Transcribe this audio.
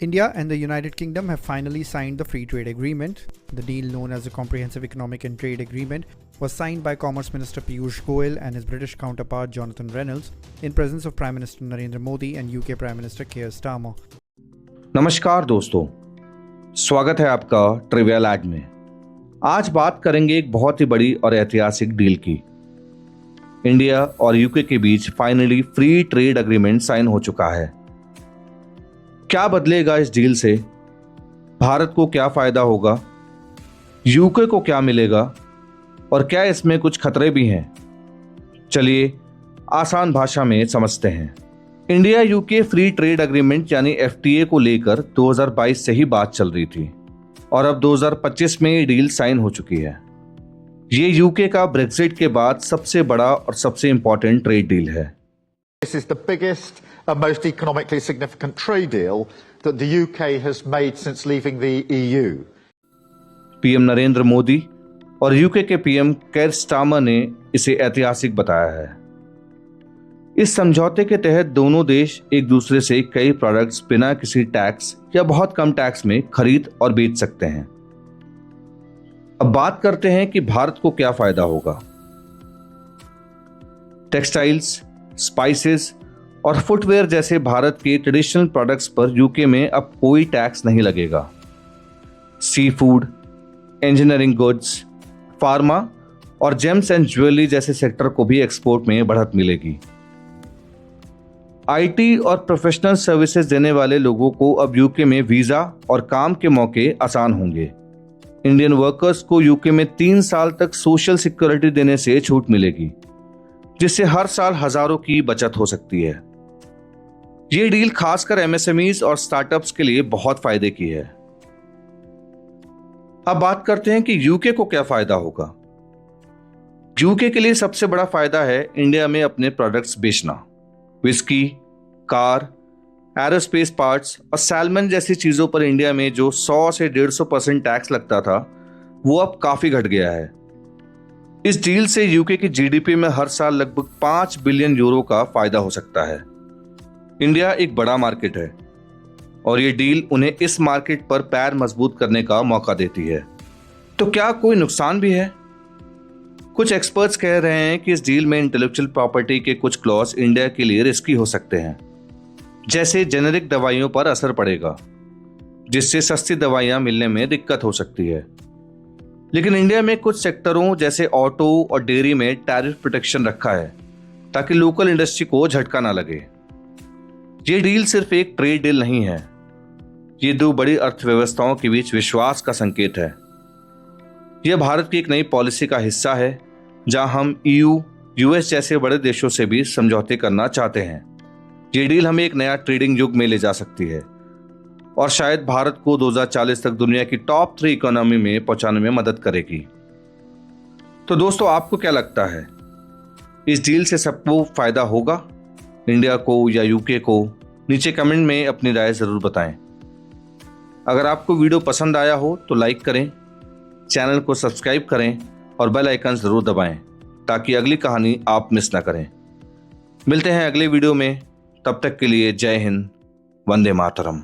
India and the United Kingdom have finally signed the Free Trade Agreement. The deal, known as the Comprehensive Economic and Trade Agreement, was signed by Commerce Minister Piyush Goyal and his British counterpart Jonathan Reynolds in presence of Prime Minister Narendra Modi and UK Prime Minister Keir Starmer. नमस्कार दोस्तों, स्वागत है आपका trivial add में। आज बात करेंगे एक बहुत ही बड़ी और ऐतिहासिक डील की। इंडिया और यूके के बीच finally free trade agreement sign हो चुका है। क्या बदलेगा इस डील से? भारत को क्या फायदा होगा? यूके को क्या मिलेगा? और क्या इसमें कुछ खतरे भी हैं? चलिए आसान भाषा में समझते हैं। India UK free trade agreement यानी एफटीए को लेकर 2022 से ही बात चल रही थी और अब 2025 में ये डील साइन हो चुकी है। ये यूके का ब्रेक्सिट के बाद सबसे बड़ा और सबसे इंपॉर्टेंट ट्रेड डील है। This is the biggest and most economically significant trade deal that the UK has made since leaving the EU. PM Narendra Modi और यूके के पीएम केयर स्टारमर ने इसे ऐतिहासिक बताया है। इस समझौते के तहत दोनों देश एक दूसरे से कई प्रोडक्ट्स बिना किसी टैक्स या बहुत कम टैक्स में खरीद और बेच सकते हैं। अब बात करते हैं कि भारत को क्या फायदा होगा। टेक्सटाइल्स, स्पाइसेस और फुटवेयर जैसे भारत के ट्रेडिशनल प्रोडक्ट्स पर यूके में अब कोई टैक्स नहीं लगेगा। Sea food, engineering goods, pharma और जेम्स एंड ज्वेलरी जैसे सेक्टर को भी एक्सपोर्ट में बढ़त मिलेगी। आईटी और प्रोफेशनल सर्विसेज देने वाले लोगों को अब यूके में वीजा और काम के मौके आसान होंगे। इंडियन वर्कर्स को यूके में 3 साल तक सोशल सिक्योरिटी देने से छूट मिलेगी, जिससे हर साल हजारों की बचत हो सकती है। ये डील खासकर एमएसएमईज और स्टार्टअप्स के लिए बहुत फायदे की है। अब बात करते हैं कि यूके को क्या फायदा होगा। यूके के लिए सबसे बड़ा फायदा है इंडिया में अपने प्रोडक्ट्स बेचना। विस्की, कार, एरोस्पेस पार्ट्स और सैल्मन जैसी चीजों पर इंडिया में जो 100 से 150% टैक्स लगता था, वो अब काफी घट गया है। इस डील से यूके की जीडीपी में हर साल लगभग 5 बिलियन यूरो का फायदा हो सकता है। इंडिया एक बड़ा मार्केट है और ये डील उन्हें इस मार्केट पर पैर मजबूत करने का मौका देती है। तो क्या कोई नुकसान भी है? कुछ एक्सपर्ट्स कह रहे हैं कि इस डील में इंटेलेक्चुअल प्रॉपर्टी के कुछ क्लॉज इंडिया के लिए रिस्की हो सकते हैं, जैसे जेनेरिक दवाइयों पर असर पड़ेगा, जिससे सस्ती दवाइयां मिलने में दिक्कत हो सकती है। लेकिन इंडिया में कुछ सेक्टरों जैसे ऑटो और डेयरी में टैरिफ प्रोटेक्शन रखा है ताकि लोकल इंडस्ट्री को झटका ना लगे। ये डील सिर्फ एक ट्रेड डील नहीं है, ये 2 बड़ी अर्थव्यवस्थाओं के बीच विश्वास का संकेत है। यह भारत की एक नई पॉलिसी का हिस्सा है, जहां हम ईयू, यूएस जैसे बड़े देशों से भी समझौते करना चाहते हैं। ये डील हमें एक नया ट्रेडिंग युग में ले जा सकती है और शायद भारत को 2040 तक दुनिया की टॉप 3 इकोनॉमी में पहुंचाने में मदद करेगी। तो दोस्तों, आपको क्या लगता है, इस डील से सबको फायदा होगा, इंडिया को या यूके को? नीचे कमेंट में अपनी राय जरूर बताएं। अगर आपको वीडियो पसंद आया हो तो लाइक करें, चैनल को सब्सक्राइब करें और बेल आइकन जरूर दबाएं ताकि अगली कहानी आप मिस ना करें। मिलते हैं अगले वीडियो में, तब तक के लिए जय हिंद, वंदे मातरम।